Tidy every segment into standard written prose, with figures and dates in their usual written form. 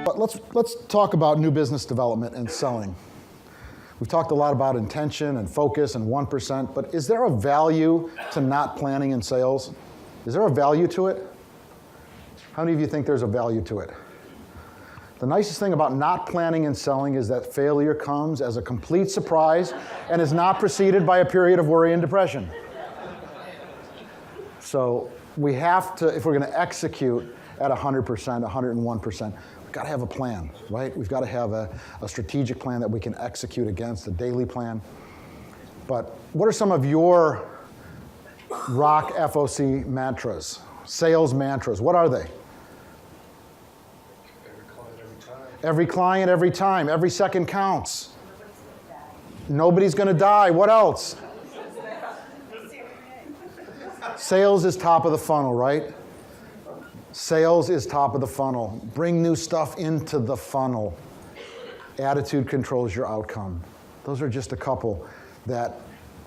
But let's talk about new business development and selling. We've talked a lot about intention and focus and 1%, but is there a value to not planning in sales? Is there a value to it? How many of you think there's a value to it? The nicest thing about not planning and selling is that failure comes as a complete surprise and is not preceded by a period of worry and depression. So we have to, if we're going to execute at 100%, 101%, we've got to have a plan, right? We've got to have a strategic plan that we can execute against, a daily plan. But what are some of your rock FOC mantras, sales mantras? What are they? Every client, every time. Every second counts. Nobody's going to die. What else? Sales is top of the funnel, right? Sales is top of the funnel. Bring new stuff into the funnel. Attitude controls your outcome. Those are just a couple that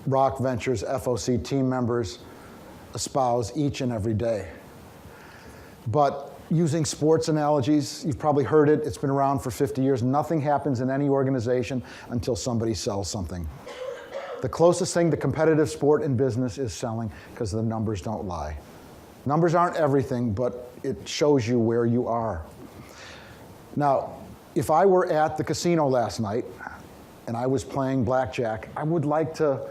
Rock Ventures FOC team members espouse each and every day. But using sports analogies, you've probably heard it, it's been around for 50 years. Nothing happens in any organization until somebody sells something. The closest thing to competitive sport in business is selling, because the numbers don't lie. Numbers aren't everything, but it shows you where you are. Now, if I were at the casino last night and I was playing blackjack, I would like to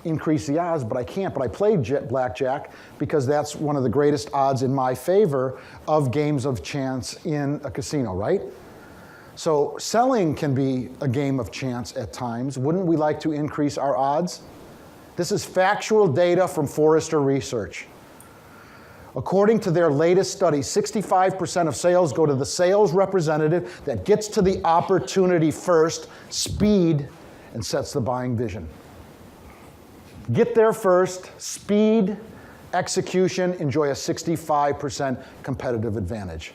increase the odds, but I can't. But I played blackjack because that's one of the greatest odds in my favor of games of chance in a casino, right? So selling can be a game of chance at times. Wouldn't we like to increase our odds? This is factual data from Forrester Research. According to their latest study, 65% of sales go to the sales representative that gets to the opportunity first, speed, and sets the buying vision. Get there first, speed, execution, enjoy a 65% competitive advantage.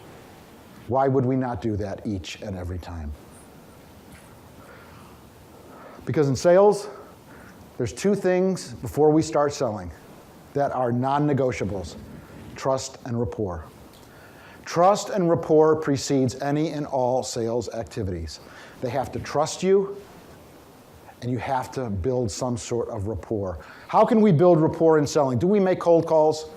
Why would we not do that each and every time? Because in sales, there's two things before we start selling that are non-negotiables: trust and rapport. Trust and rapport precedes any and all sales activities. They have to trust you, and you have to build some sort of rapport. How can we build rapport in selling? Do we make cold calls?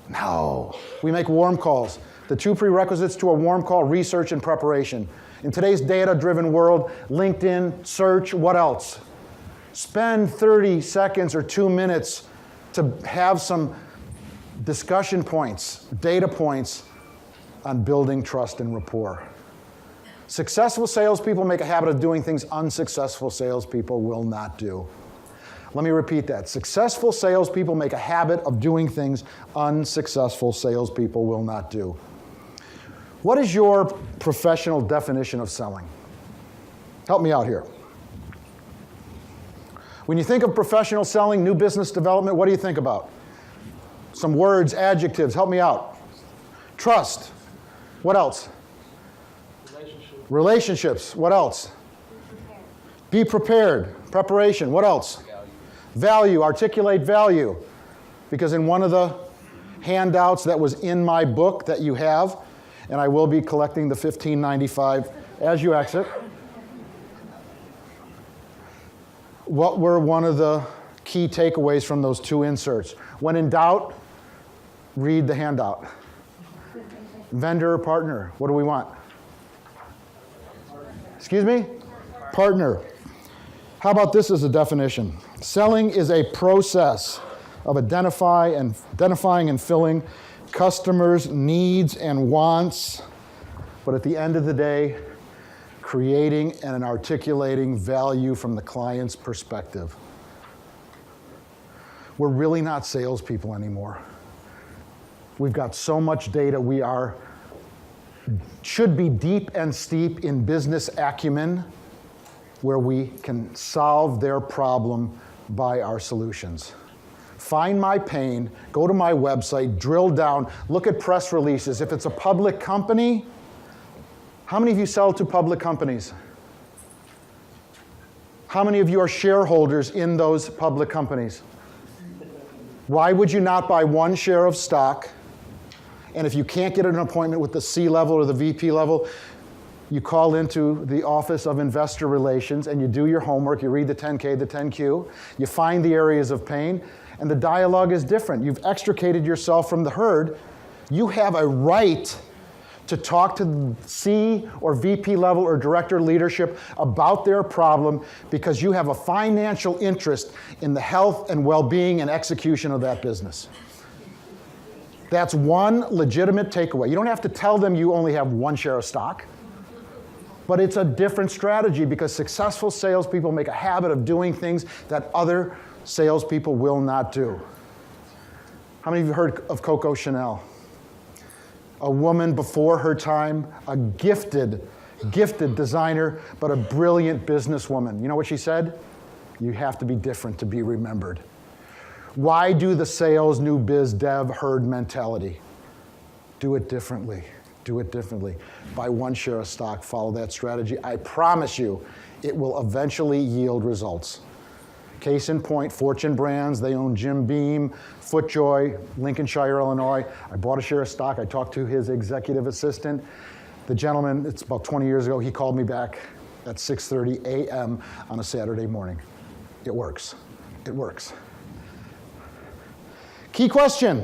No. We make warm calls. The two prerequisites to a warm call: research and preparation. In today's data-driven world, LinkedIn, search, what else? Spend 30 seconds or 2 minutes to have some discussion points, data points on building trust and rapport. Successful salespeople make a habit of doing things unsuccessful salespeople will not do. Let me repeat that. Successful salespeople make a habit of doing things unsuccessful salespeople will not do. What is your professional definition of selling? Help me out here. When you think of professional selling, new business development, what do you think about? Some words, adjectives, help me out. Trust. What else? Relationships. What else? Be prepared. Preparation. What else? Value. Articulate value. Because in one of the handouts that was in my book that you have, and I will be collecting the $15.95 as you exit, what were one of the key takeaways from those two inserts? When in doubt, read the handout. Vendor or partner? What do we want? Excuse me? Partner. How about this as a definition? Selling is a process of identifying and filling customers' needs and wants, but at the end of the day, creating and articulating value from the client's perspective. We're really not salespeople anymore. We've got so much data. We should be deep and steep in business acumen, where we can solve their problem by our solutions. Find my pain, go to my website, drill down, look at press releases. If it's a public company, how many of you sell to public companies? How many of you are shareholders in those public companies? Why would you not buy one share of stock? And if you can't get an appointment with the C level or the VP level, You call into the Office of Investor Relations and you do your homework, you read the 10K, the 10Q, you find the areas of pain, and the dialogue is different. You've extricated yourself from the herd. You have a right to talk to C or VP level or director leadership about their problem because you have a financial interest in the health and well-being and execution of that business. That's one legitimate takeaway. You don't have to tell them you only have one share of stock, but it's a different strategy because successful salespeople make a habit of doing things that other salespeople will not do. How many of you heard of Coco Chanel? A woman before her time, a gifted designer, but a brilliant businesswoman. You know what she said? You have to be different to be remembered. Why do the sales, new biz, dev, herd mentality? Do it differently. Do it differently. Buy one share of stock, follow that strategy. I promise you, it will eventually yield results. Case in point, Fortune Brands, they own Jim Beam, FootJoy, Lincolnshire, Illinois. I bought a share of stock. I talked to his executive assistant. The gentleman, it's about 20 years ago, he called me back at 6:30 a.m. on a Saturday morning. It works. It works. Key question.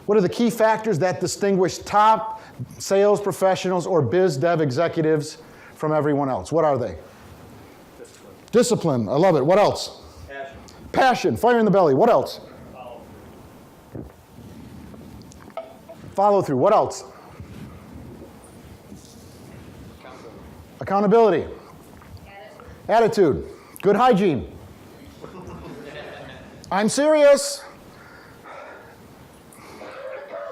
What are the key factors that distinguish top sales professionals or biz dev executives from everyone else? What are they? Discipline. I love it. What else? Passion. Passion. Fire in the belly. What else? Follow through. What else? Accountability. Attitude. Good hygiene. I'm serious.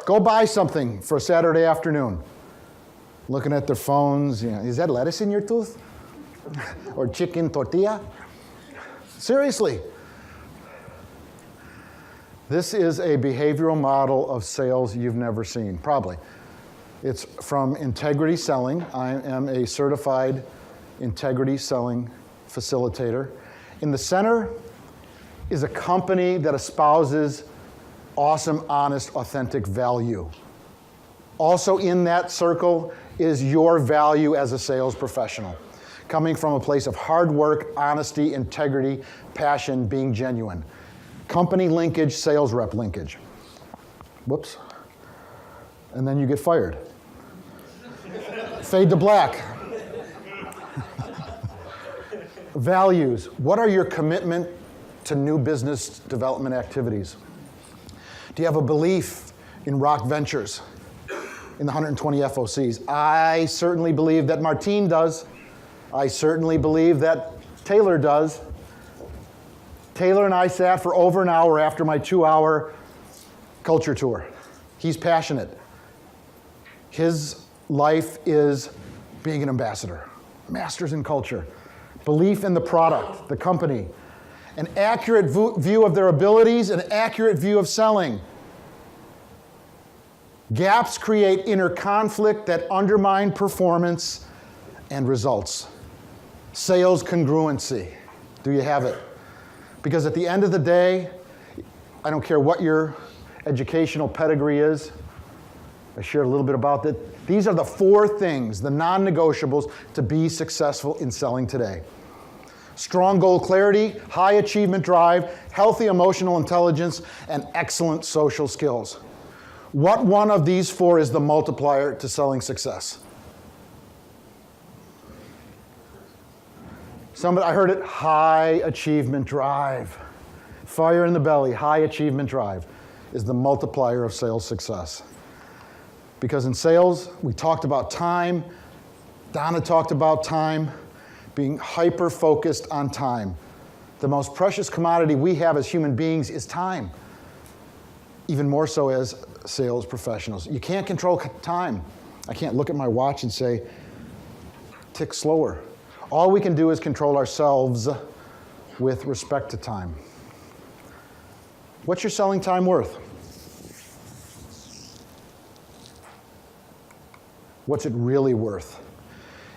Go buy something for a Saturday afternoon. Looking at their phones, you know, is that lettuce in your tooth? Or chicken tortilla? Seriously. This is a behavioral model of sales you've never seen, probably. It's from Integrity Selling. I am a certified integrity selling facilitator. In the center is a company that espouses awesome, honest, authentic value. Also in that circle is your value as a sales professional, coming from a place of hard work, honesty, integrity, passion, being genuine. Company linkage, sales rep linkage. Whoops. And then you get fired. Fade to black. Values. What are your commitment to new business development activities? Do you have a belief in Rock Ventures, in the 120 FOCs? I certainly believe that Martine does. I certainly believe that Taylor does. Taylor and I sat for over an hour after my 2-hour culture tour. He's passionate. His life is being an ambassador. Masters in culture. Belief in the product, the company. An accurate view of their abilities, an accurate view of selling. Gaps create inner conflict that undermine performance and results. Sales congruency. Do you have it? Because at the end of the day, I don't care what your educational pedigree is. I shared a little bit about that. These are the 4 things, the non-negotiables, to be successful in selling today. Strong goal clarity, high achievement drive, healthy emotional intelligence, and excellent social skills. What one of these 4 is the multiplier to selling success? I heard it, high achievement drive. Fire in the belly, high achievement drive is the multiplier of sales success. Because in sales, we talked about time. Donna talked about time, being hyper-focused on time. The most precious commodity we have as human beings is time. Even more so as sales professionals. You can't control time. I can't look at my watch and say, tick slower. All we can do is control ourselves with respect to time. What's your selling time worth? What's it really worth?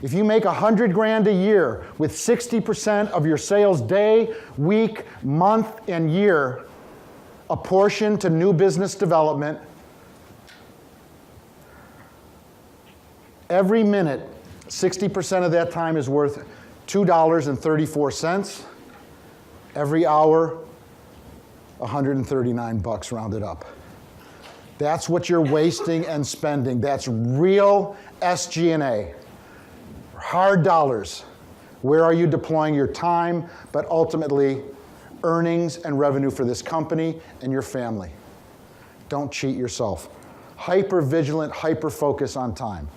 If you make $100,000 a year with 60% of your sales day, week, month, and year apportioned to new business development, every minute 60% of that time is worth $2.34. Every hour, $139 rounded up. That's what you're wasting and spending. That's real SG&A. Hard dollars. Where are you deploying your time, but ultimately earnings and revenue for this company and your family? Don't cheat yourself. Hyper-vigilant, hyper-focus on time.